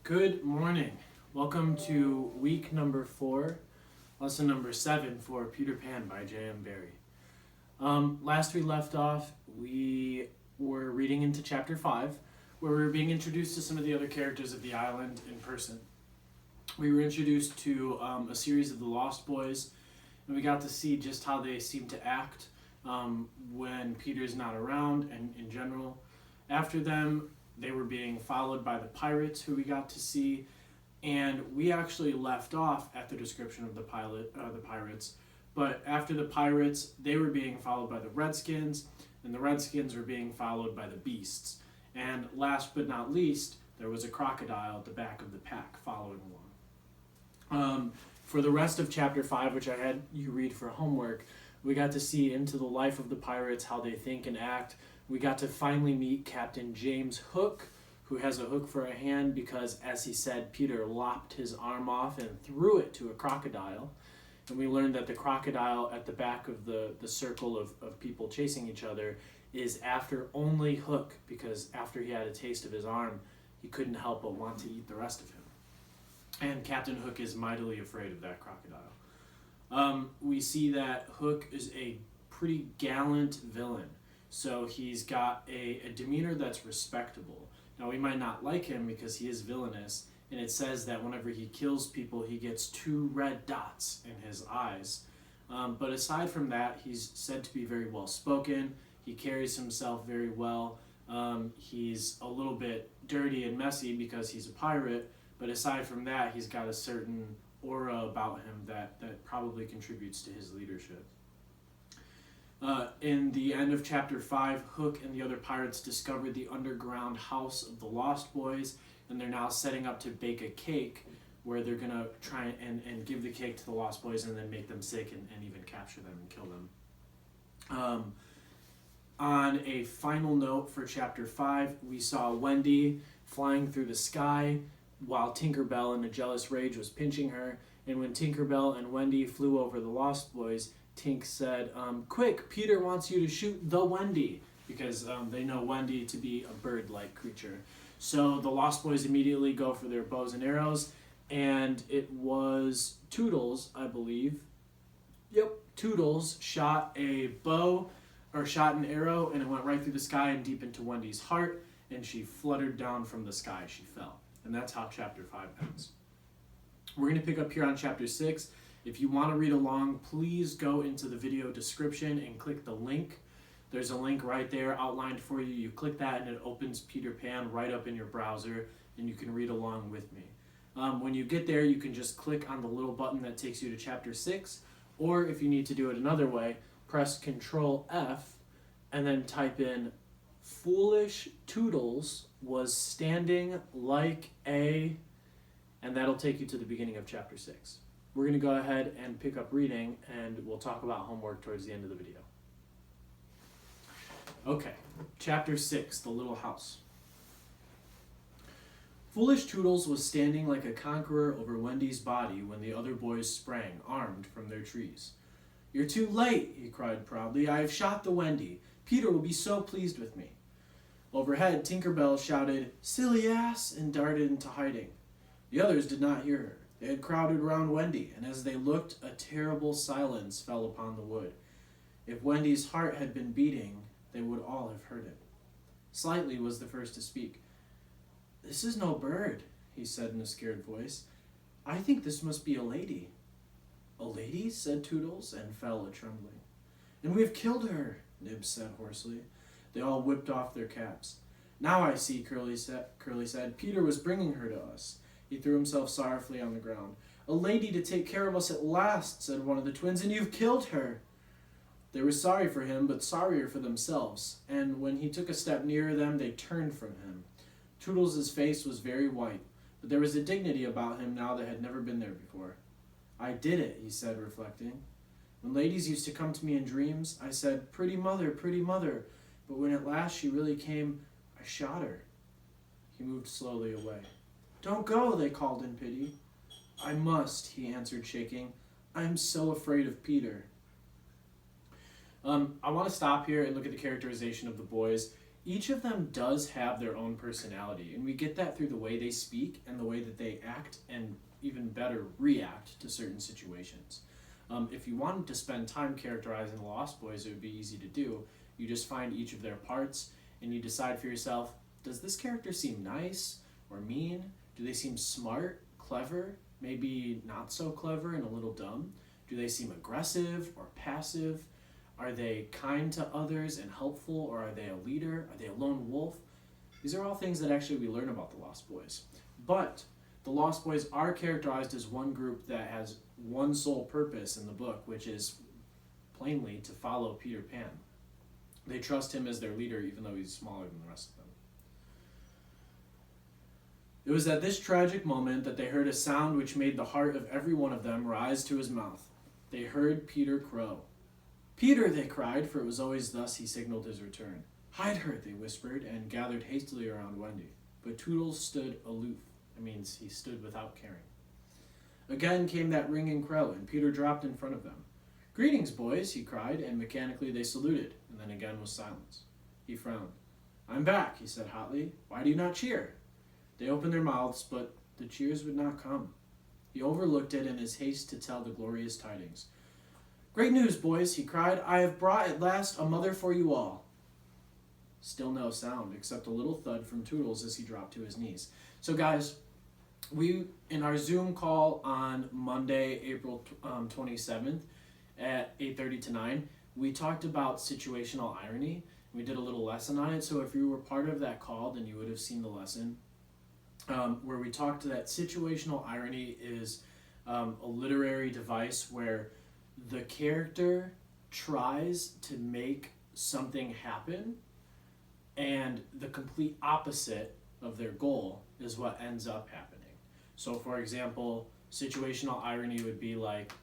Good morning. Welcome to week number 4, lesson number 7 for Peter Pan by J.M. Barrie. Last we left off, we were reading into chapter 5, where we were being introduced to some of the other characters of the island in person. We were introduced to a series of the Lost Boys, and we got to see just how they seem to act when Peter's not around and in general. After them, they were being followed by the pirates, who we got to see, and we actually left off at the description of the pirates. But after the pirates, they were being followed by the Redskins, and the Redskins were being followed by the Beasts. And last but not least, there was a crocodile at the back of the pack following along. For the rest of chapter 5, which I had you read for homework, we got to see into the life of the pirates, how they think and act. We got to finally meet Captain James Hook, who has a hook for a hand because, as he said, Peter lopped his arm off and threw it to a crocodile. And we learned that the crocodile at the back of the circle of people chasing each other is after only Hook, because after he had a taste of his arm, he couldn't help but want to eat the rest of him. And Captain Hook is mightily afraid of that crocodile. We see that Hook is a pretty gallant villain. So he's got a demeanor that's respectable. Now, we might not like him because he is villainous, and it says that whenever he kills people, he gets 2 red dots in his eyes. But aside from that, he's said to be very well spoken. He carries himself very well. He's a little bit dirty and messy because he's a pirate, but aside from that, he's got a certain aura about him that probably contributes to his leadership. In the end of chapter 5, Hook and the other pirates discovered the underground house of the Lost Boys, and they're now setting up to bake a cake where they're going to try and give the cake to the Lost Boys and then make them sick and even capture them and kill them. On a final note for chapter 5, we saw Wendy flying through the sky while Tinkerbell in a jealous rage was pinching her, and when Tinkerbell and Wendy flew over the Lost Boys, Tink said, quick, Peter wants you to shoot the Wendy, because they know Wendy to be a bird-like creature. So the Lost Boys immediately go for their bows and arrows, and it was Toodles, I believe. Yep, Toodles shot an arrow, and it went right through the sky and deep into Wendy's heart, and she fluttered down from the sky. She fell. And that's how chapter 5 ends. We're going to pick up here on chapter 6. If you want to read along, please go into the video description and click the link. There's a link right there outlined for you. You click that and it opens Peter Pan right up in your browser, and you can read along with me. When you get there, you can just click on the little button that takes you to chapter 6, or if you need to do it another way, press Control F and then type in "Foolish Toodles was standing like a," and that'll take you to the beginning of chapter 6. We're going to go ahead and pick up reading, and we'll talk about homework towards the end of the video. Okay, chapter 6, The Little House. Foolish Toodles was standing like a conqueror over Wendy's body when the other boys sprang, armed, from their trees. "You're too late," he cried proudly. "I have shot the Wendy. Peter will be so pleased with me." Overhead, Tinkerbell shouted, "Silly ass," and darted into hiding. The others did not hear her. They had crowded around Wendy, and as they looked, a terrible silence fell upon the wood. If Wendy's heart had been beating, they would all have heard it. Slightly was the first to speak. "This is no bird," he said in a scared voice. "I think this must be a lady." "A lady?" said Toodles, and fell a-trembling. "And we have killed her," Nibs said hoarsely. They all whipped off their caps. "Now I see," Curly said. "Peter was bringing her to us." He threw himself sorrowfully on the ground. "A lady to take care of us at last," said one of the twins, "and you've killed her." They were sorry for him, but sorrier for themselves, and when he took a step nearer them, they turned from him. Toodles' face was very white, but there was a dignity about him now that had never been there before. "I did it," he said, reflecting. "When ladies used to come to me in dreams, I said, 'Pretty mother, pretty mother,' but when at last she really came, I shot her." He moved slowly away. "Don't go," they called in pity. "I must," he answered, shaking. "I'm so afraid of Peter." I want to stop here and look at the characterization of the boys. each of them does have their own personality, and we get that through the way they speak and the way that they act and even better react to certain situations. If you wanted to spend time characterizing the Lost Boys, it would be easy to do. You just find each of their parts and you decide for yourself, does this character seem nice or mean? Do they seem smart, clever, maybe not so clever and a little dumb? Do they seem aggressive or passive? Are they kind to others and helpful, or are they a leader? Are they a lone wolf? These are all things that actually we learn about the Lost Boys. But the Lost Boys are characterized as one group that has one sole purpose in the book, which is plainly to follow Peter Pan. They trust him as their leader, even though he's smaller than the rest of them. It was at this tragic moment that they heard a sound which made the heart of every one of them rise to his mouth. They heard Peter crow. "Peter," they cried, for it was always thus he signaled his return. "Hide her," they whispered, and gathered hastily around Wendy. But Toodles stood aloof. It means he stood without caring. Again came that ringing crow, and Peter dropped in front of them. "Greetings, boys," he cried, and mechanically they saluted, and then again was silence. He frowned. "I'm back," he said hotly. "Why do you not cheer?" They opened their mouths, but the cheers would not come. He overlooked it in his haste to tell the glorious tidings. "Great news, boys," he cried. "I have brought at last a mother for you all." Still no sound, except a little thud from Toodles as he dropped to his knees. So guys, we, in our Zoom call on Monday, April 27th at 8:30 to 9, we talked about situational irony. We did a little lesson on it, so if you were part of that call, then you would have seen the lesson. Where we talked that situational irony is a literary device where the character tries to make something happen, and the complete opposite of their goal is what ends up happening. So, for example, situational irony would be like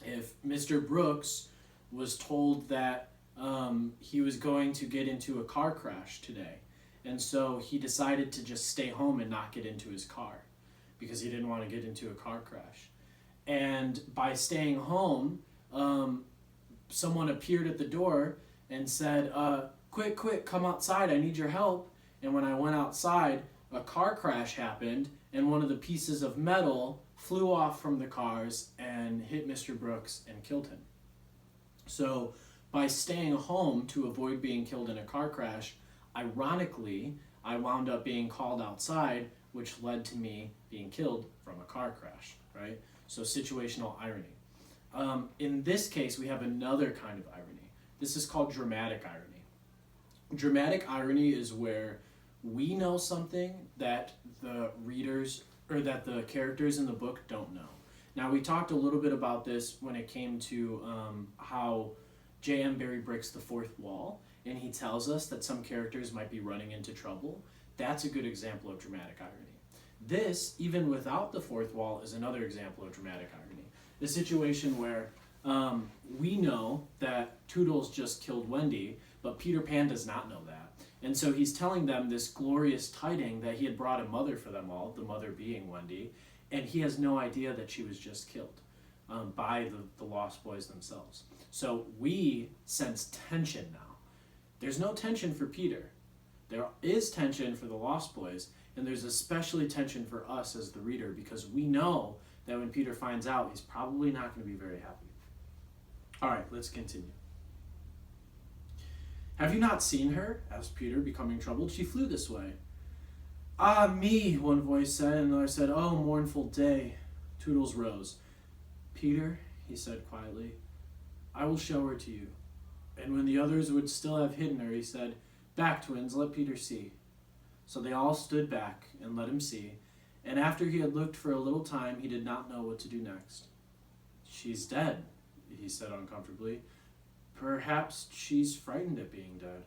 if Mr. Brooks was told that he was going to get into a car crash today, and so he decided to just stay home and not get into his car because he didn't want to get into a car crash. And by staying home, someone appeared at the door and said, quick, come outside, I need your help. And when I went outside, a car crash happened, and one of the pieces of metal flew off from the cars and hit Mr. Brooks and killed him. So by staying home to avoid being killed in a car crash, ironically, I wound up being called outside, which led to me being killed from a car crash, right? So situational irony. In this case, we have another kind of irony. This is called dramatic irony. Dramatic irony is where we know something that the readers or that the characters in the book don't know. Now, we talked a little bit about this when it came to how J.M. Barrie breaks the fourth wall, and he tells us that some characters might be running into trouble. That's a good example of dramatic irony. This, even without the fourth wall, is another example of dramatic irony. The situation where we know that Toodles just killed Wendy, but Peter Pan does not know that. And so he's telling them this glorious tiding that he had brought a mother for them all, the mother being Wendy, and he has no idea that she was just killed by the Lost Boys themselves. So we sense tension now. There's no tension for Peter. There is tension for the Lost Boys, and there's especially tension for us as the reader because we know that when Peter finds out, he's probably not going to be very happy. All right, let's continue. "Have you not seen her?" asked Peter, becoming troubled. "She flew this way." "Ah, me," one voice said, and another said, "Oh, mournful day." Toodles rose. "Peter," he said quietly, "I will show her to you." And when the others would still have hidden her, he said, "Back, twins, let Peter see." So they all stood back and let him see, and after he had looked for a little time, he did not know what to do next. "She's dead," he said uncomfortably. "Perhaps she's frightened at being dead."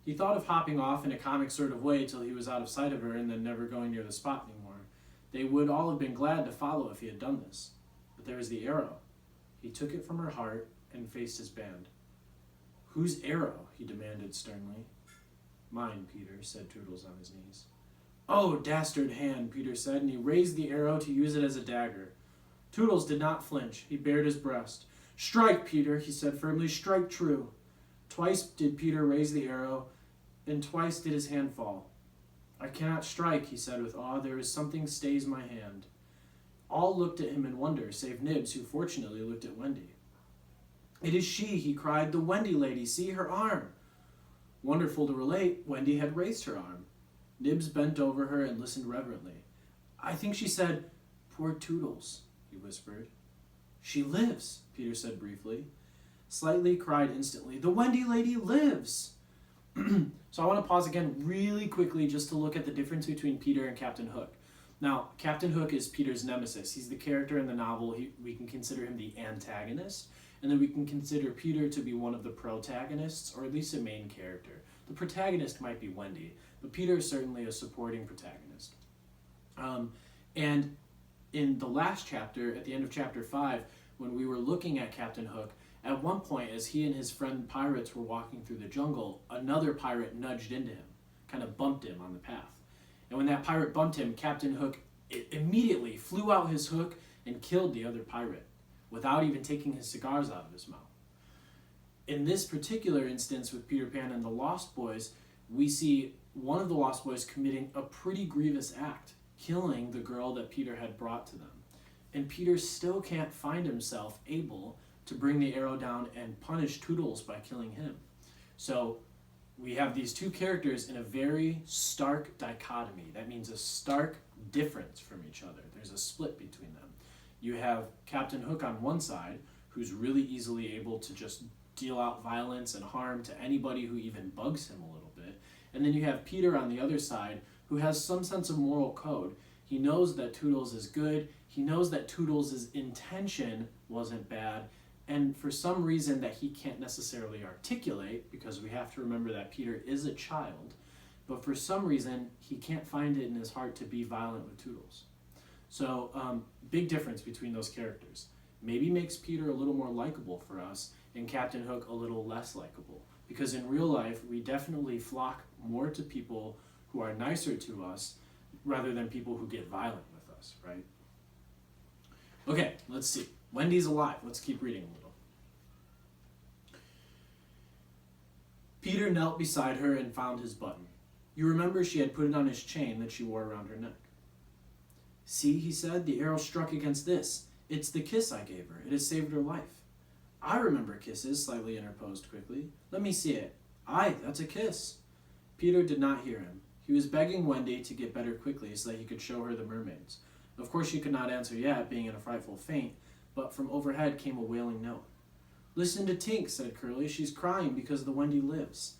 He thought of hopping off in a comic sort of way till he was out of sight of her and then never going near the spot anymore. They would all have been glad to follow if he had done this. But there was the arrow. He took it from her heart and faced his band. "Whose arrow?" he demanded sternly. "Mine, Peter," said Toodles on his knees. "Oh, dastard hand," Peter said, and he raised the arrow to use it as a dagger. Toodles did not flinch. He bared his breast. "Strike, Peter," he said firmly. "Strike true." Twice did Peter raise the arrow, and twice did his hand fall. "I cannot strike," he said with awe. "There is something stays my hand." All looked at him in wonder, save Nibs, who fortunately looked at Wendy. "It is she," he cried, "the Wendy lady. See her arm." Wonderful to relate, Wendy had raised her arm. Nibs bent over her and listened reverently. "I think she said, 'Poor Toodles,'" he whispered. "She lives," Peter said briefly. Slightly cried instantly, "The Wendy lady lives!" So I want to pause again really quickly just to look at the difference between Peter and Captain Hook. Now, Captain Hook is Peter's nemesis. He's the character in the novel. We can consider him the antagonist, and then we can consider Peter to be one of the protagonists, or at least a main character. The protagonist might be Wendy, but Peter is certainly a supporting protagonist. And in the last chapter, at the end of chapter 5, when we were looking at Captain Hook, at one point, as he and his friend pirates were walking through the jungle, another pirate nudged into him, kind of bumped him on the path. And when that pirate bumped him, Captain Hook immediately flew out his hook and killed the other pirate, without even taking his cigars out of his mouth. In this particular instance with Peter Pan and the Lost Boys, we see one of the Lost Boys committing a pretty grievous act, killing the girl that Peter had brought to them. And Peter still can't find himself able to bring the arrow down and punish Toodles by killing him. So we have these two characters in a very stark dichotomy. That means a stark difference from each other. There's a split between them. You have Captain Hook on one side, who's really easily able to just deal out violence and harm to anybody who even bugs him a little bit. And then you have Peter on the other side, who has some sense of moral code. He knows that Toodles is good. He knows that Toodles' intention wasn't bad. And for some reason that he can't necessarily articulate, because we have to remember that Peter is a child, but for some reason he can't find it in his heart to be violent with Toodles. So big difference between those characters. Maybe makes Peter a little more likable for us, and Captain Hook a little less likable. Because in real life, we definitely flock more to people who are nicer to us rather than people who get violent with us, right? Okay, let's see. Wendy's alive. Let's keep reading a little. Peter knelt beside her and found his button. You remember she had put it on his chain that she wore around her neck. See, he said, the arrow struck against this. It's the kiss I gave her. It has saved her life. I remember kisses, Slightly interposed quickly. Let me see it. Aye, that's a kiss. Peter did not hear him. He was begging Wendy to get better quickly so that he could show her the mermaids. Of course she could not answer yet, being in a frightful faint, but from overhead came a wailing note. Listen to Tink, said Curly. She's crying because the Wendy lives.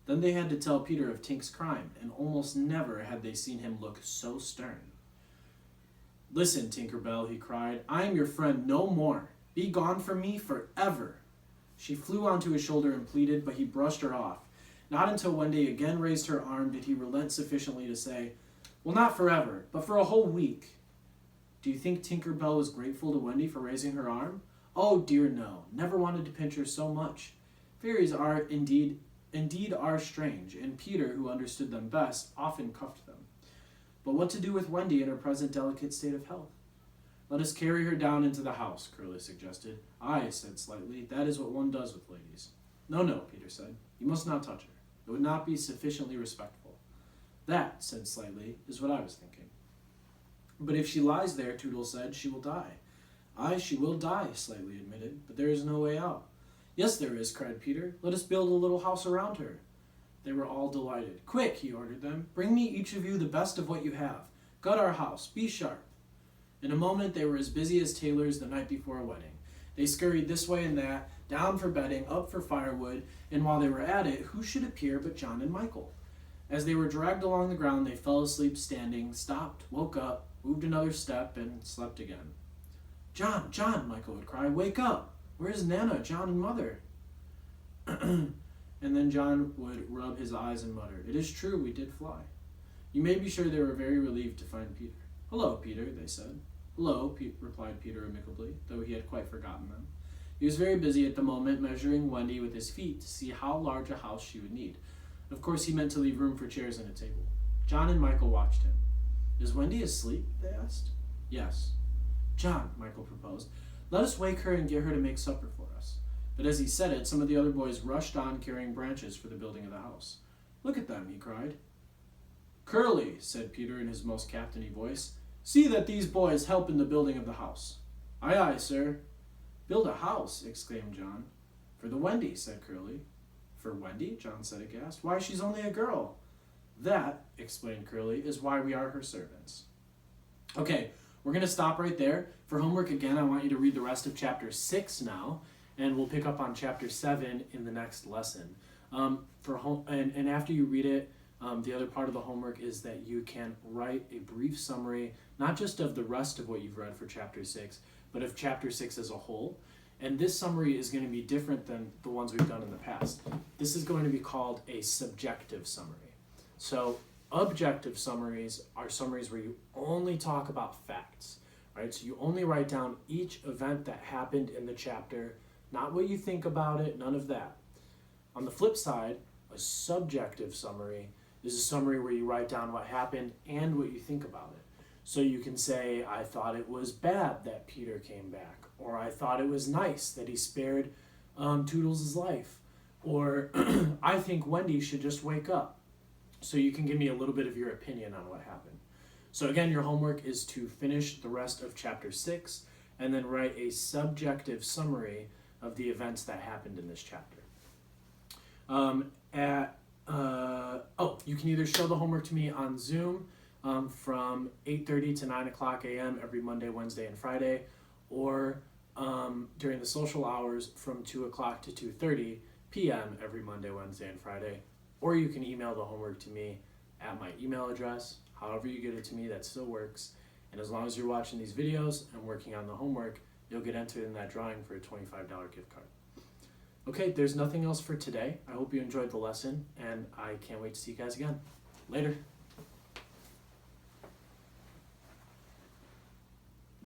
Then they had to tell Peter of Tink's crime, and almost never had they seen him look so stern. Listen, Tinkerbell, he cried. I am your friend no more. Be gone from me forever. She flew onto his shoulder and pleaded, but he brushed her off. Not until Wendy again raised her arm did he relent sufficiently to say, well, not forever, but for a whole week. Do you think Tinkerbell was grateful to Wendy for raising her arm? Oh, dear no. Never wanted to pinch her so much. Fairies are indeed are strange, and Peter, who understood them best, often cuffed them. But what to do with Wendy in her present delicate state of health? Let us carry her down into the house, Curly suggested. Aye, said Slightly, that is what one does with ladies. No, Peter said. You must not touch her. It would not be sufficiently respectful. That, said Slightly, is what I was thinking. But if she lies there, Toodles said, she will die. Aye, she will die, Slightly admitted, but there is no way out. Yes, there is, cried Peter. Let us build a little house around her. They were all delighted. Quick, he ordered them. Bring me each of you the best of what you have. Gut our house. Be sharp. In a moment, they were as busy as tailors the night before a wedding. They scurried this way and that, down for bedding, up for firewood, and while they were at it, who should appear but John and Michael? As they were dragged along the ground, they fell asleep standing, stopped, woke up, moved another step, and slept again. John, Michael would cry, wake up! Where's Nana, John, and Mother? And then John would rub his eyes and mutter, it is true, we did fly. You may be sure they were very relieved to find Peter. Hello, Peter, they said. Hello, replied Peter amicably, though he had quite forgotten them. He was very busy at the moment measuring Wendy with his feet to see how large a house she would need. Of course, he meant to leave room for chairs and a table. John and Michael watched him. Is Wendy asleep? They asked. Yes. John, Michael proposed, let us wake her and get her to make supper for us. But as he said it, some of the other boys rushed on carrying branches for the building of the house. Look at them, he cried. Curly, said Peter in his most captainy voice, see that these boys help in the building of the house. Aye, aye, sir. Build a house, exclaimed John. For the Wendy, said Curly. For Wendy? John said aghast. Why, she's only a girl. That, explained Curly, is why we are her servants. Okay, we're going to stop right there. For homework, again, I want you to read the rest of chapter 6 now, and we'll pick up on chapter 7 in the next lesson. And after you read it, the other part of the homework is that you can write a brief summary, not just of the rest of what you've read for chapter 6, but of chapter 6 as a whole. And this summary is going to be different than the ones we've done in the past. This is going to be called a subjective summary. So objective summaries are summaries where you only talk about facts, right? So you only write down each event that happened in the chapter, not what you think about it, none of that. On the flip side, a subjective summary is a summary where you write down what happened and what you think about it. So you can say, I thought it was bad that Peter came back, or I thought it was nice that he spared Toodles' life, or I think Wendy should just wake up. So you can give me a little bit of your opinion on what happened. So again, your homework is to finish the rest of chapter 6 and then write a subjective summary of the events that happened in this chapter. You can either show the homework to me on Zoom from 8:30 to 9 o'clock a.m. every Monday, Wednesday, and Friday, or during the social hours from 2 o'clock to 2:30 p.m. every Monday, Wednesday, and Friday. Or you can email the homework to me at my email address. However you get it to me, that still works. And as long as you're watching these videos and working on the homework, you'll get entered in that drawing for a $25 gift card. Okay, there's nothing else for today. I hope you enjoyed the lesson, and I can't wait to see you guys again. Later.